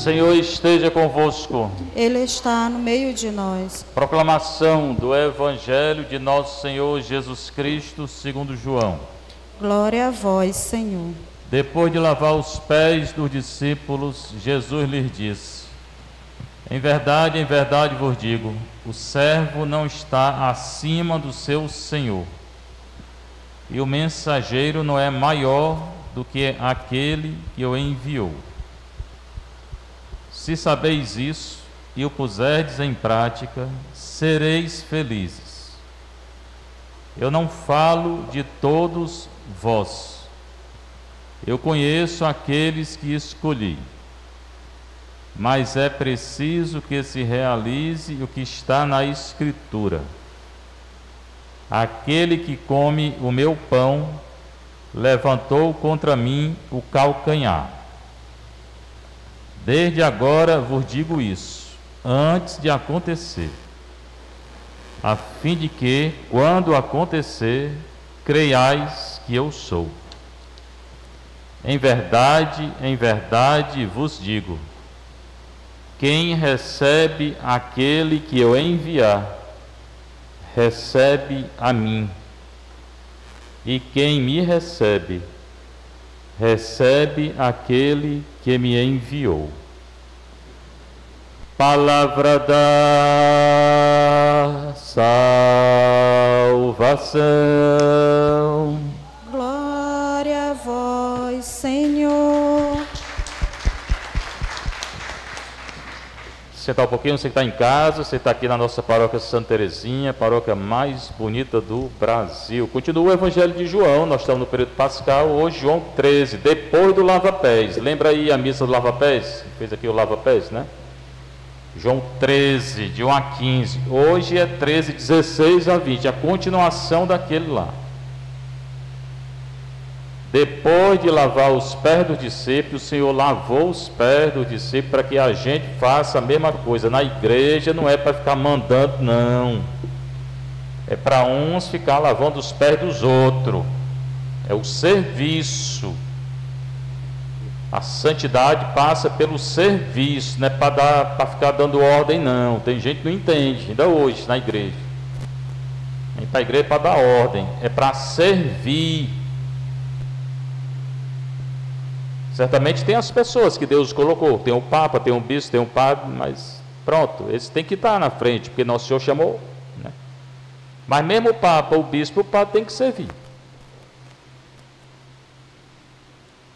Senhor esteja convosco. Ele está no meio de nós. Proclamação do Evangelho de nosso Senhor Jesus Cristo, segundo João. Glória a vós, Senhor. Depois de lavar os pés dos discípulos, Jesus lhes disse: em verdade vos digo, o servo não está acima do seu senhor, e o mensageiro não é maior do que aquele que o enviou. Se sabeis isso e o puserdes em prática, sereis felizes. Eu não falo de todos vós. Eu conheço aqueles que escolhi. Mas é preciso que se realize o que está na Escritura. Aquele que come o meu pão levantou contra mim o calcanhar. Desde agora vos digo isso, antes de acontecer, a fim de que, quando acontecer, creiais que eu sou. Em verdade vos digo, quem recebe aquele que eu enviar, recebe a mim. E quem me recebe, recebe aquele que me enviou. Palavra da salvação. Glória a vós, Senhor. Sentar um pouquinho, você que está em casa, você está aqui na nossa paróquia Santa Terezinha, paróquia mais bonita do Brasil. Continua o Evangelho de João, nós estamos no período pascal, hoje João 13, depois do lava-pés. Lembra aí a missa do lava-pés? Fez aqui o lava-pés, né? João 13, de 1 a 15. Hoje é 13, 16 a 20, a continuação daquele lá. Depois de lavar os pés dos discípulos, o Senhor lavou os pés dos discípulos para que a gente faça a mesma coisa. Na igreja não é para ficar mandando, não. É para uns ficar lavando os pés dos outros. É o serviço. A santidade passa pelo serviço, não é para ficar dando ordem, não. Tem gente que não entende, ainda hoje na igreja. A gente está na igreja para dar ordem, é para servir. Certamente tem as pessoas que Deus colocou, tem o Papa, tem um bispo, tem um padre, mas pronto, eles têm que estar na frente, porque Nosso Senhor chamou, né? Mas mesmo o Papa, o bispo, o padre tem que servir.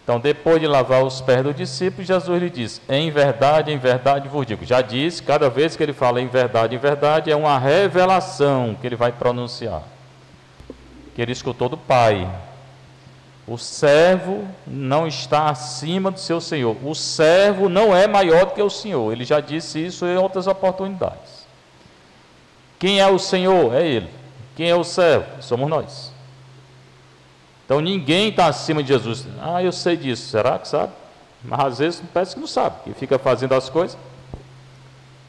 Então, depois de lavar os pés do discípulo, Jesus lhe disse: em verdade vos digo. Já disse, cada vez que ele fala em verdade, é uma revelação que ele vai pronunciar, que ele escutou do Pai. O servo não está acima do seu senhor. O servo não é maior do que o senhor. Ele já disse isso em outras oportunidades. Quem é o senhor? É ele. Quem é o servo? Somos nós. Então ninguém está acima de Jesus. Ah, eu sei disso. Será que sabe? Mas às vezes parece que não sabe, que fica fazendo as coisas.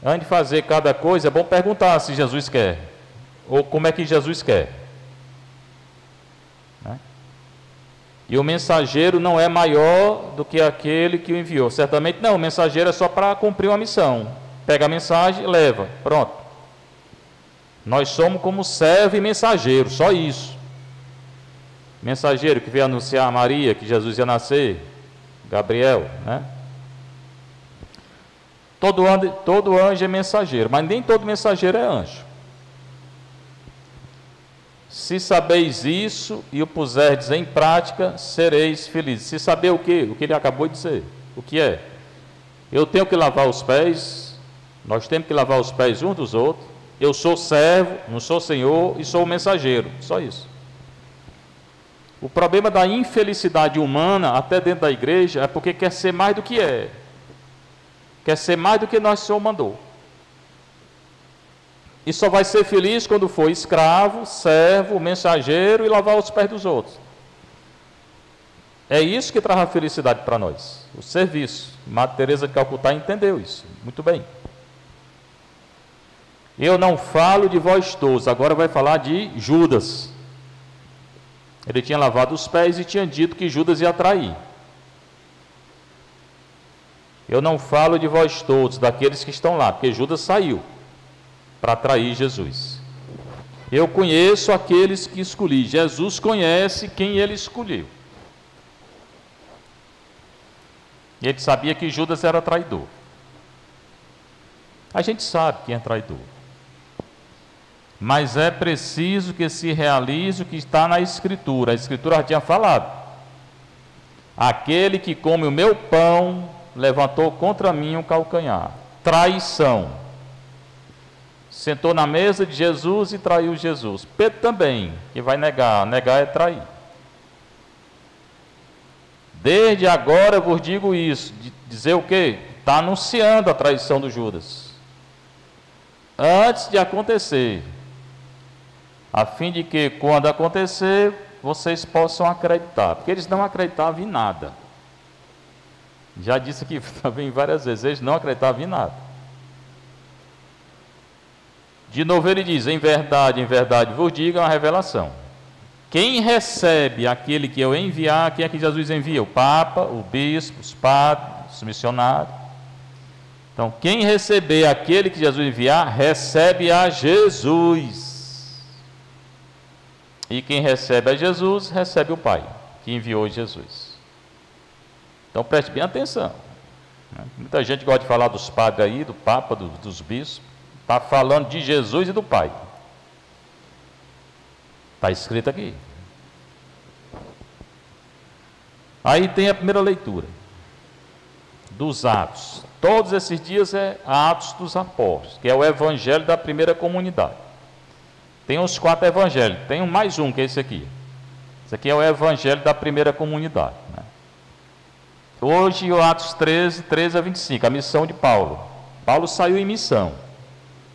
Antes de fazer cada coisa, é bom perguntar se Jesus quer, ou como é que Jesus quer. E o mensageiro não é maior do que aquele que o enviou. Certamente não, o mensageiro é só para cumprir uma missão. Pega a mensagem e leva, pronto. Nós somos como servo e mensageiro, só isso. Mensageiro que veio anunciar a Maria que Jesus ia nascer, Gabriel, né? Todo anjo é mensageiro, mas nem todo mensageiro é anjo. Se sabeis isso e o puserdes em prática, sereis felizes. Se saber o quê? O que ele acabou de dizer. O que é? Eu tenho que lavar os pés, nós temos que lavar os pés uns dos outros. Eu sou servo, não sou senhor, e sou o mensageiro. Só isso. O problema da infelicidade humana, até dentro da igreja, é porque quer ser mais do que é. Quer ser mais do que nosso Senhor mandou. E só vai ser feliz quando for escravo, servo, mensageiro e lavar os pés dos outros. É isso que traz a felicidade para nós, o serviço. Madre Teresa de Calcutá entendeu isso, muito bem. Eu não falo de vós todos, agora vai falar de Judas. Ele tinha lavado os pés e tinha dito que Judas ia trair. Eu não falo de vós todos, daqueles que estão lá, porque Judas saiu para trair Jesus. Eu conheço aqueles que escolhi. Jesus conhece quem ele escolheu. E ele sabia que Judas era traidor. A gente sabe quem é traidor. Mas é preciso que se realize o que está na Escritura. A Escritura já tinha falado. Aquele que come o meu pão levantou contra mim um calcanhar. Traição. Sentou na mesa de Jesus e traiu Jesus. Pedro também, que vai negar. Negar é trair. Desde agora vos digo isso. Dizer o quê? Está anunciando a traição do Judas. Antes de acontecer. A fim de que, quando acontecer, vocês possam acreditar. Porque eles não acreditavam em nada. Já disse aqui também várias vezes, eles não acreditavam em nada. De novo ele diz, em verdade vos digo, é uma revelação. Quem recebe aquele que eu enviar, quem é que Jesus envia? O Papa, o Bispo, os padres, os missionários. Então, quem receber aquele que Jesus enviar, recebe a Jesus. E quem recebe a Jesus, recebe o Pai, que enviou Jesus. Então, preste bem atenção. Muita gente gosta de falar dos padres aí, do Papa, dos bispos. Está falando de Jesus e do Pai. Está escrito aqui. Aí tem a primeira leitura dos Atos. Todos esses dias é Atos dos Apóstolos, que é o evangelho da primeira comunidade. Tem os 4 evangelhos, tem mais um que é esse aqui. Esse aqui é o evangelho da primeira comunidade, né? Hoje o Atos 13 a 25, a missão de Paulo. Paulo saiu em missão.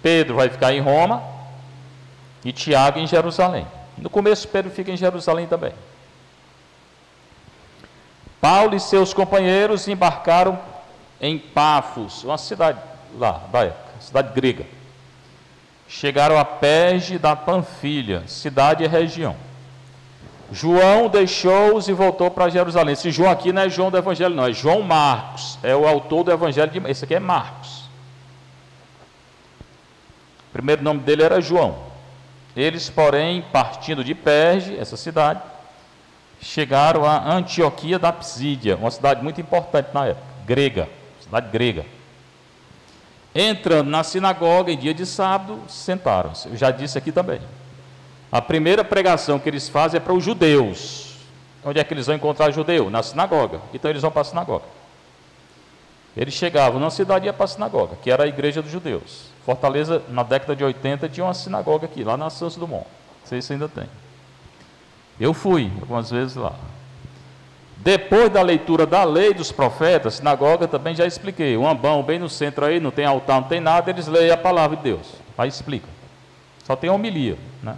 Pedro vai ficar em Roma e Tiago em Jerusalém. No começo Pedro fica em Jerusalém também. Paulo e seus companheiros embarcaram em Pafos, uma cidade lá da época, cidade grega. Chegaram a Perge da Panfilha, cidade e região. João deixou-os e voltou para Jerusalém. Esse João aqui não é João do Evangelho, não, é João Marcos, é o autor do Evangelho de... Esse aqui é Marcos. O primeiro nome dele era João. Eles, porém, partindo de Perge, essa cidade, chegaram a Antioquia da Psídia, uma cidade muito importante na época, grega, cidade grega. Entrando na sinagoga em dia de sábado, sentaram-se. Eu já disse aqui também. A primeira pregação que eles fazem é para os judeus. Onde é que eles vão encontrar judeu? Na sinagoga. Então eles vão para a sinagoga. Eles chegavam na cidade e iam para a sinagoga, que era a igreja dos judeus. Fortaleza, na década de 80, tinha uma sinagoga aqui, lá na Santos Dumont. Não sei se ainda tem. Eu fui algumas vezes lá. Depois da leitura da lei dos profetas, sinagoga também já expliquei. Um ambão bem no centro aí, não tem altar, não tem nada, eles leem a palavra de Deus. Aí explica. Só tem homilia, né?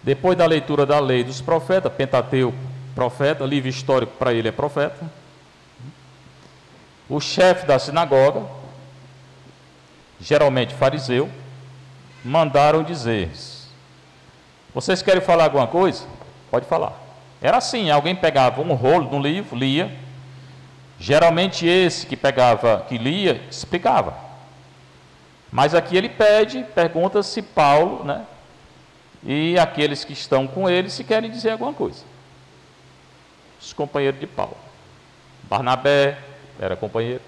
Depois da leitura da lei dos profetas, Pentateuco, profeta, livro histórico para ele é profeta. O chefe da sinagoga, geralmente fariseu, mandaram dizer: vocês querem falar alguma coisa? Pode falar. Era assim, alguém pegava um rolo de um livro, lia. Geralmente esse que lia, explicava. Mas aqui ele pergunta se Paulo, né, e aqueles que estão com ele, se querem dizer alguma coisa. Os companheiros de Paulo. Barnabé era companheiro.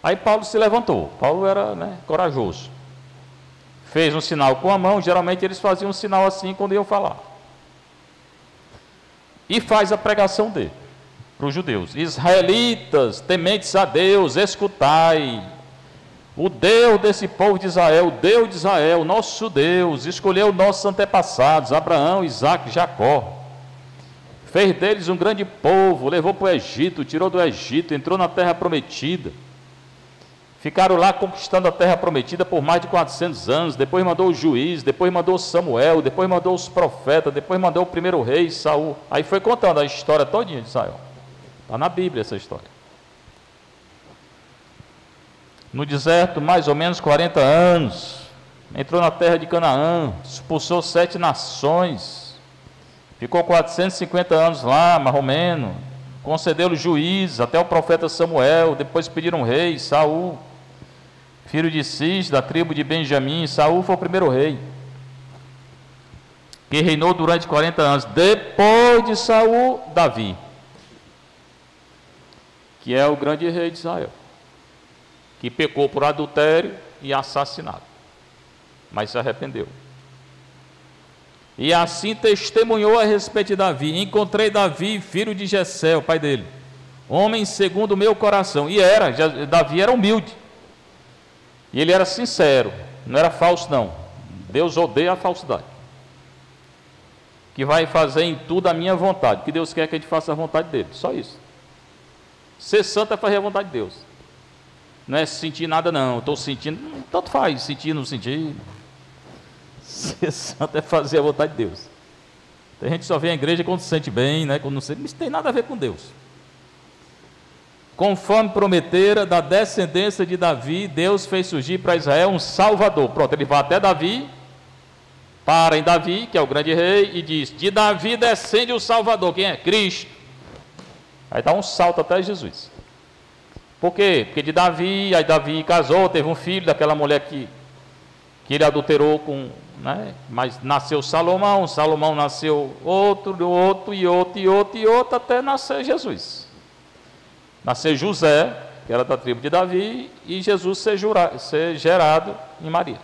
Aí Paulo se levantou. Paulo era, né, corajoso. Fez um sinal com a mão. Geralmente eles faziam um sinal assim quando iam falar. E faz a pregação dele para os judeus: israelitas, tementes a Deus, escutai. O Deus desse povo de Israel, o Deus de Israel, nosso Deus, escolheu nossos antepassados, Abraão, Isaque e Jacó. Fez deles um grande povo, levou para o Egito, tirou do Egito, entrou na terra prometida. Ficaram lá conquistando a terra prometida por mais de 400 anos. Depois mandou o juiz, depois mandou Samuel, depois mandou os profetas, depois mandou o primeiro rei, Saul. Aí foi contando a história todinha de Israel. Está na Bíblia essa história. No deserto, mais ou menos 40 anos. Entrou na terra de Canaã, expulsou 7 nações. Ficou 450 anos lá, mais ou menos. concedeu-lhe juízes, até o profeta Samuel, depois pediram rei, Saul, filho de Cis, da tribo de Benjamim. Saul foi o primeiro rei, que reinou durante 40 anos. Depois de Saul, Davi, que é o grande rei de Israel, que pecou por adultério e assassinato, mas se arrependeu. E assim testemunhou a respeito de Davi: encontrei Davi, filho de Jessé, o pai dele, homem segundo o meu coração. E Davi era humilde, e ele era sincero, não era falso não. Deus odeia a falsidade. Que vai fazer em tudo a minha vontade, que Deus quer que a gente faça a vontade dele, só isso. Ser santo é fazer a vontade de Deus, não é sentir nada não. Estou sentindo, tanto faz, sentir, não sentir. Ser santo é fazer a vontade de Deus. A gente só vem à igreja quando se sente bem, né? Quando não sente, isso tem nada a ver com Deus. Conforme prometera, da descendência de Davi, Deus fez surgir para Israel um Salvador. Pronto, ele vai até Davi, para em Davi, que é o grande rei, e diz: de Davi descende o Salvador. Quem é? Cristo. Aí dá um salto até Jesus. Por quê? Porque de Davi, aí Davi casou, teve um filho daquela mulher que ele adulterou com, né? Mas nasceu Salomão, Salomão nasceu outro, até nascer Jesus. Nascer José, que era da tribo de Davi, e Jesus ser gerado em Maria.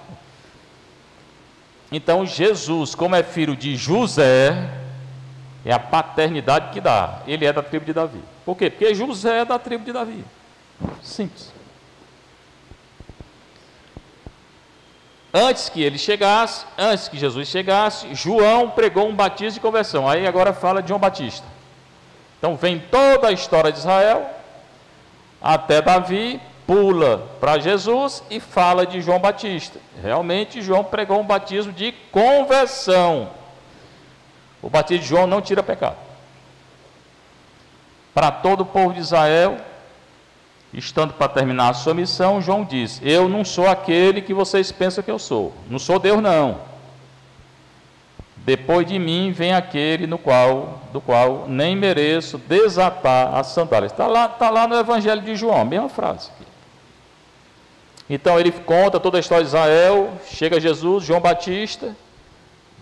Então Jesus, como é filho de José, é a paternidade que dá. Ele é da tribo de Davi. Por quê? Porque José é da tribo de Davi. Simples. Antes que Jesus chegasse, João pregou um batismo de conversão. Aí agora fala de João Batista. Então vem toda a história de Israel, até Davi, pula para Jesus e fala de João Batista. Realmente João pregou um batismo de conversão. O batismo de João não tira pecado. Para todo o povo de Israel, estando para terminar a sua missão, João diz: eu não sou aquele que vocês pensam que eu sou. Não sou Deus não. Depois de mim vem aquele do qual nem mereço desatar as sandálias. Está lá no Evangelho de João, a mesma frase. Então ele conta toda a história de Israel. Chega Jesus, João Batista,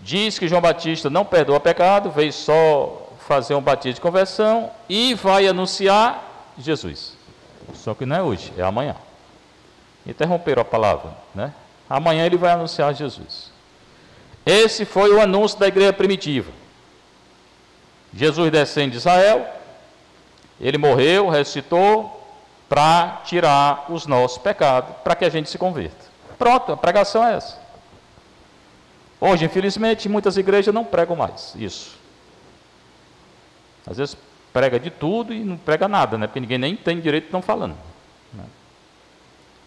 diz que João Batista não perdoa pecado, veio só fazer um batismo de conversão e vai anunciar Jesus. Só que não é hoje, é amanhã. Interromperam a palavra, né? Amanhã ele vai anunciar Jesus. Esse foi o anúncio da igreja primitiva. Jesus descende de Israel, ele morreu, ressuscitou, para tirar os nossos pecados, para que a gente se converta. Pronto, a pregação é essa. Hoje, infelizmente, muitas igrejas não pregam mais isso. Às vezes prega de tudo e não prega nada, né? Porque ninguém nem tem direito de estar falando, né?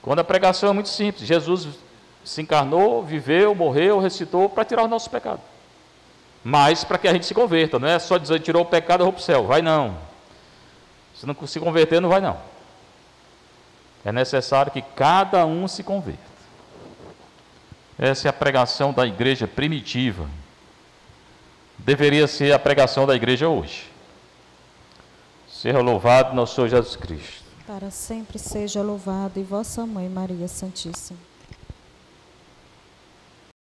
Quando a pregação é muito simples: Jesus se encarnou, viveu, morreu, ressuscitou para tirar os nossos pecados. Mas para que a gente se converta, não é só dizer tirou o pecado, eu vou para o céu. Vai não. Se não se converter, não vai não. É necessário que cada um se converta. Essa é a pregação da igreja primitiva. Deveria ser a pregação da igreja hoje. Seja louvado nosso Senhor Jesus Cristo. Para sempre seja louvado, e vossa Mãe Maria Santíssima.